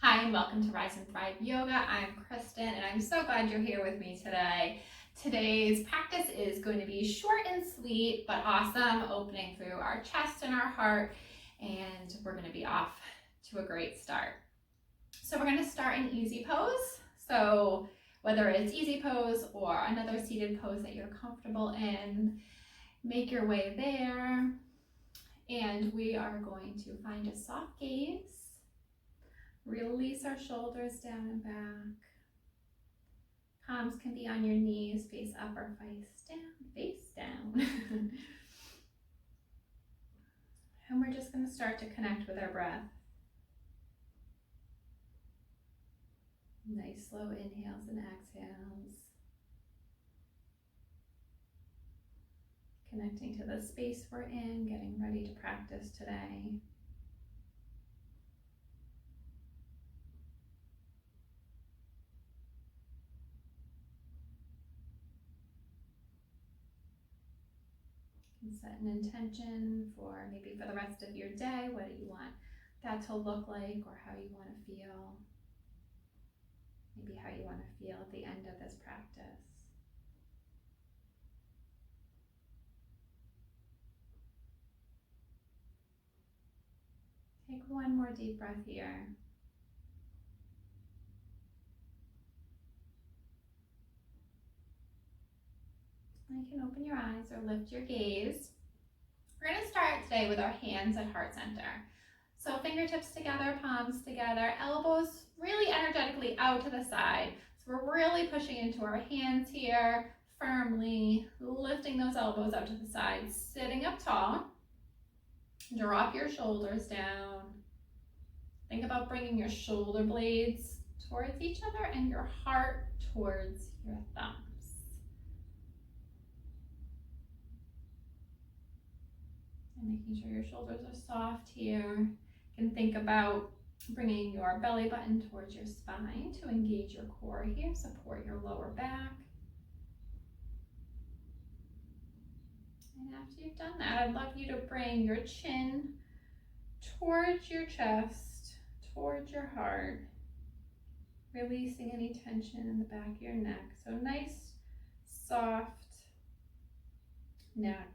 Hi and welcome to Rise and Thrive Yoga. I'm Kristen and I'm so glad you're here with me today. Today's practice is going to be short and sweet but awesome, opening through our chest and our heart, and we're going to be off to a great start. So we're going to start in easy pose. So whether it's easy pose or another seated pose that you're comfortable in, make your way there. And we are going to find a soft gaze. Release our shoulders down and back. Palms can be on your knees, face up or face down, face down. And we're just going to start to connect with our breath. Nice slow inhales and exhales. Connecting to the space we're in, getting ready to practice today. And set an intention for maybe for the rest of your day. What do you want that to look like, or how you want to feel? Maybe how you want to feel at the end of this practice. Take one more deep breath here. You can open your eyes or lift your gaze. We're going to start today with our hands at heart center. So fingertips together, palms together, elbows really energetically out to the side. So we're really pushing into our hands here, firmly lifting those elbows out to the side, sitting up tall. Drop your shoulders down. Think about bringing your shoulder blades towards each other and your heart towards your thumbs. And making sure your shoulders are soft here. You can think about bringing your belly button towards your spine to engage your core here, support your lower back. And after you've done that, I'd love you to bring your chin towards your chest, towards your heart, releasing any tension in the back of your neck. So nice, soft neck.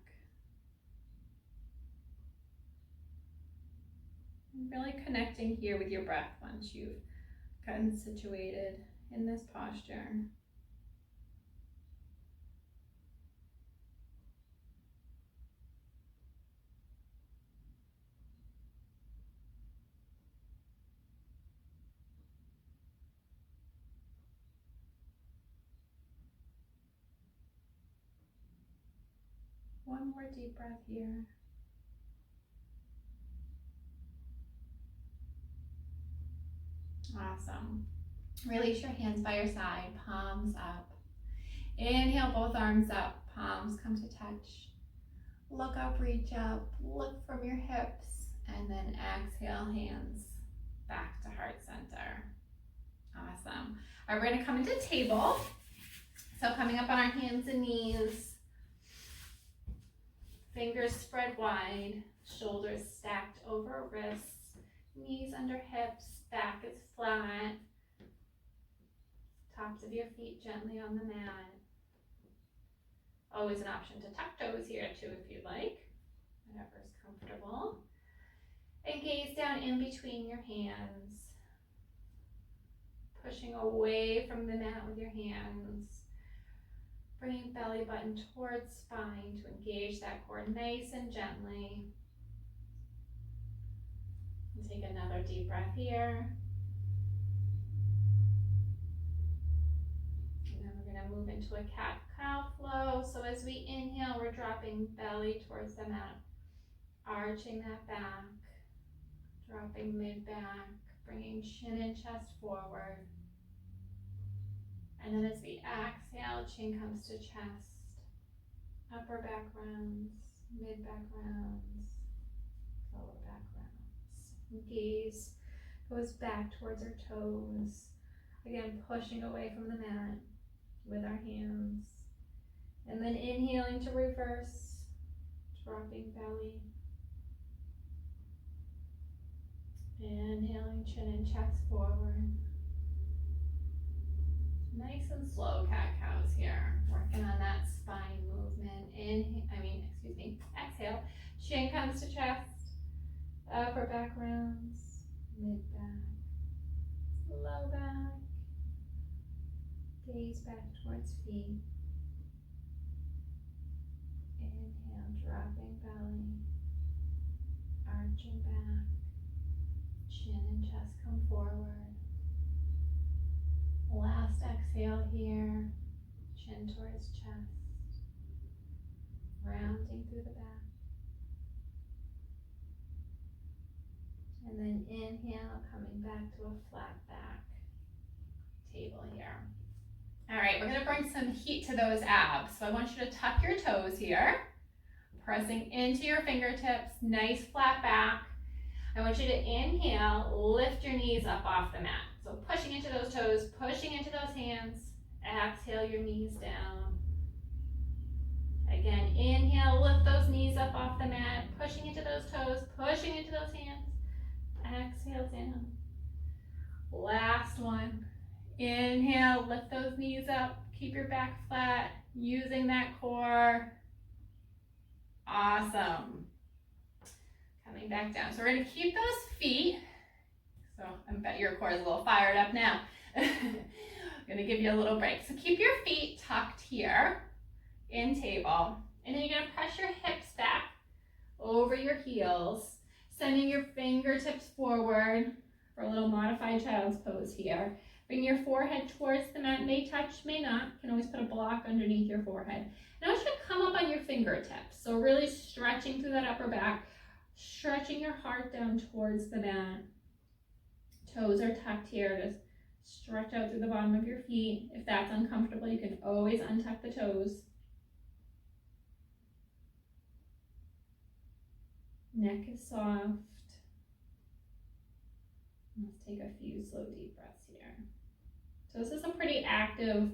And really connecting here with your breath once you've gotten situated in this posture. One more deep breath here. Awesome. Release your hands by your side, palms up. Inhale, both arms up, palms come to touch. Look up, reach up, look from your hips, and then exhale, hands back to heart center. Awesome. All right, we're gonna come into table. So coming up on our hands and knees, fingers spread wide, shoulders stacked over wrists, knees under hips, back is flat, tops of your feet gently on the mat. Always an option to tuck toes here too if you'd like, whatever's comfortable. And gaze down in between your hands, pushing away from the mat with your hands. Bringing belly button towards spine to engage that core nice and gently. And take another deep breath here. And then we're going to move into a cat-cow flow. So as we inhale, we're dropping belly towards the mat, arching that back, dropping mid-back, bringing chin and chest forward. And then as we exhale, chin comes to chest, upper back rounds, mid back rounds, lower back rounds. Gaze goes back towards our toes. Again, pushing away from the mat with our hands. And then inhaling to reverse, dropping belly. Inhaling, chin and chest forward. Nice and slow cat-cows here. Working on that spine movement. Exhale. Chin comes to chest. Upper back rounds. Mid back. Low back. Gaze back towards feet. Inhale, dropping belly. Arching back. Chin and chest come forward. Last exhale here, chin towards chest, rounding through the back. And then inhale, coming back to a flat back table here. All right, we're gonna bring some heat to those abs. So I want you to tuck your toes here, pressing into your fingertips, nice flat back. I want you to inhale, lift your knees up off the mat. So pushing into those toes, pushing into those hands. Exhale your knees down. Again, inhale, lift those knees up off the mat, pushing into those toes, pushing into those hands. Exhale down. Last one. Inhale, lift those knees up, keep your back flat, using that core. Awesome. Coming back down. So we're gonna keep those feet. So I bet your core is a little fired up now. I'm gonna give you a little break. So keep your feet tucked here in table. And then you're gonna press your hips back over your heels, sending your fingertips forward for a little modified child's pose here. Bring your forehead towards the mat, may touch, may not. You can always put a block underneath your forehead. Now I want you to come up on your fingertips. So really stretching through that upper back, stretching your heart down towards the mat. Toes are tucked here. Just stretch out through the bottom of your feet. If that's uncomfortable, you can always untuck the toes. Neck is soft. Let's take a few slow deep breaths here. So this is a pretty active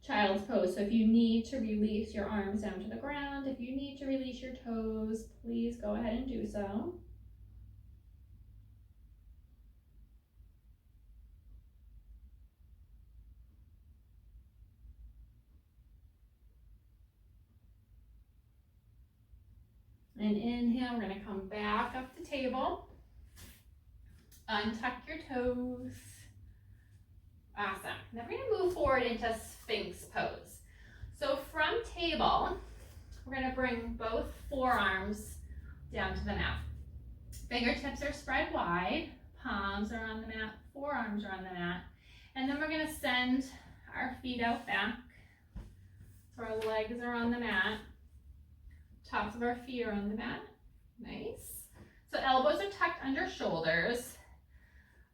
child's pose. So if you need to release your arms down to the ground, if you need to release your toes, please go ahead and do so. And inhale, we're gonna come back up the table. Untuck your toes. Awesome. Now we're gonna move forward into Sphinx pose. So from table, we're gonna bring both forearms down to the mat. Fingertips are spread wide, palms are on the mat, forearms are on the mat. And then we're gonna send our feet out back. So our legs are on the mat. Tops of our feet are on the mat. Nice. So elbows are tucked under shoulders.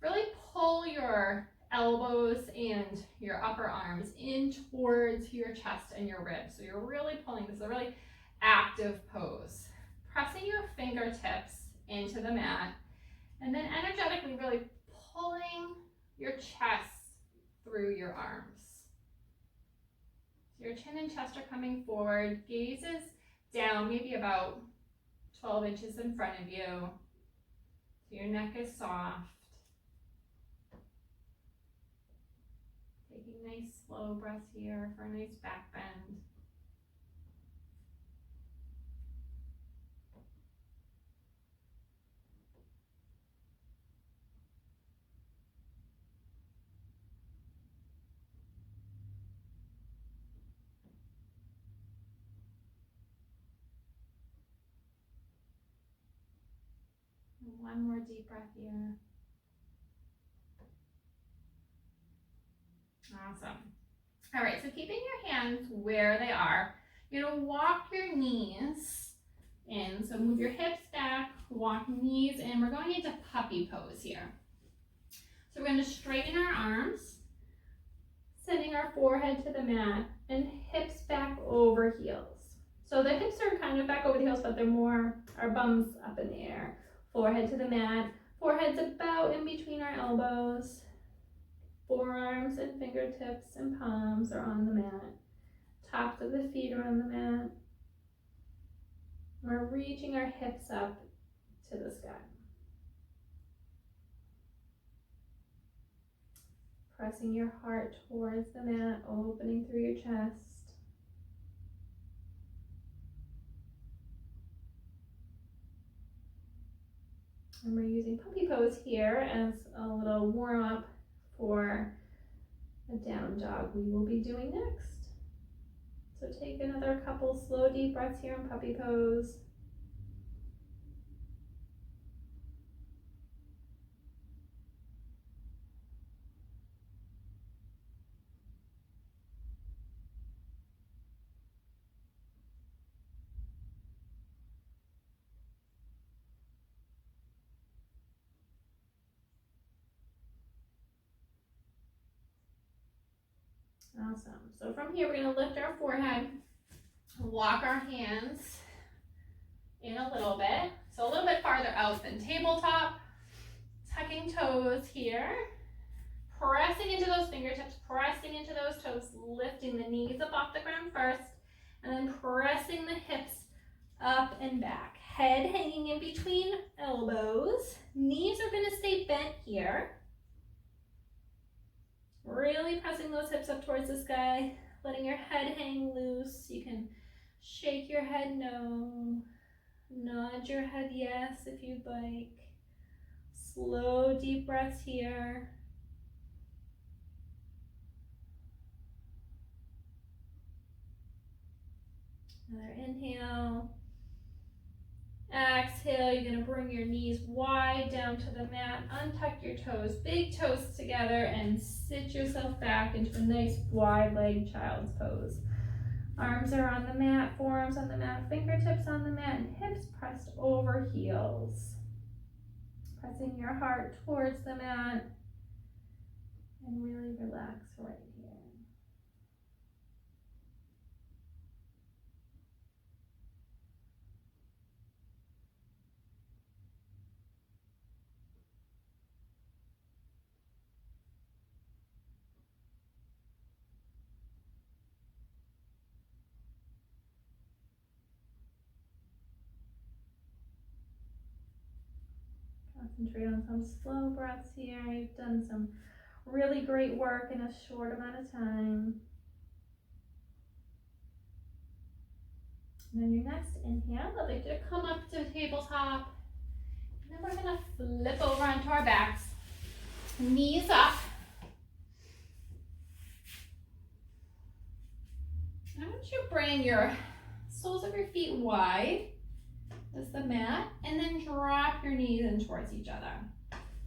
Really pull your elbows and your upper arms in towards your chest and your ribs. So you're really pulling. This is a really active pose. Pressing your fingertips into the mat and then energetically really pulling your chest through your arms. So your chin and chest are coming forward. Gaze is down maybe about 12 inches in front of you. So your neck is soft. Taking nice slow breaths here for a nice back bend. One more deep breath here. Awesome. All right, so keeping your hands where they are, you're gonna walk your knees in. So move your hips back, walk knees in. We're going into puppy pose here. So we're gonna straighten our arms, sending our forehead to the mat and hips back over heels. So the hips are kind of back over the heels, but they're more, our bums up in the air. Forehead to the mat, forehead's about in between our elbows. Forearms and fingertips and palms are on the mat. Tops of the feet are on the mat. We're reaching our hips up to the sky. pressing your heart towards the mat, opening through your chest. And we're using puppy pose here as a little warm up for a down dog we will be doing next. So take another couple slow deep breaths here in puppy pose. Awesome. So from here, we're going to lift our forehead, walk our hands in a little bit. So a little bit farther out than tabletop. Tucking toes here. Pressing into those fingertips, pressing into those toes, lifting the knees up off the ground first, and then pressing the hips up and back. Head hanging in between elbows. Knees are going to stay bent here. Really pressing those hips up towards the sky, letting your head hang loose. You can shake your head no, nod your head yes if you'd like. Slow, deep breaths here. Another inhale. Exhale, you're going to bring your knees wide down to the mat, untuck your toes, big toes together, and sit yourself back into a nice wide-legged child's pose. Arms are on the mat, forearms on the mat, fingertips on the mat, and hips pressed over heels. Pressing your heart towards the mat, and really relax right here. Concentrate on some slow breaths here. You've done some really great work in a short amount of time. And then your next inhale, I'd like you to come up to the tabletop. And then we're going to flip over onto our backs. Knees up. I want you to bring your soles of your feet wide as the mat, and then drop your knees in towards each other.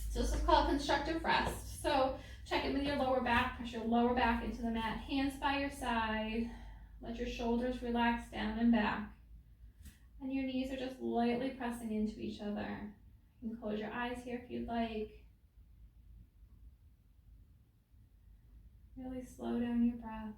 So this is called constructive rest. So check in with your lower back, push your lower back into the mat, hands by your side, let your shoulders relax down and back. And your knees are just lightly pressing into each other. You can close your eyes here if you'd like. Really slow down your breath.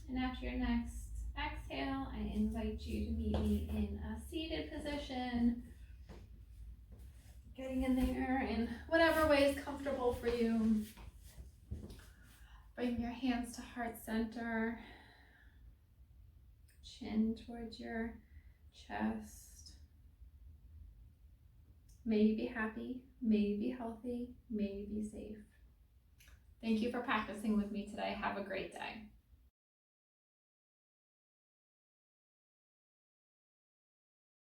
And after your next exhale, I invite you to meet me in a seated position. Getting in there in whatever way is comfortable for you. Bring your hands to heart center. Chin towards your chest. May you be happy, may you be healthy, may you be safe. Thank you for practicing with me today. Have a great day.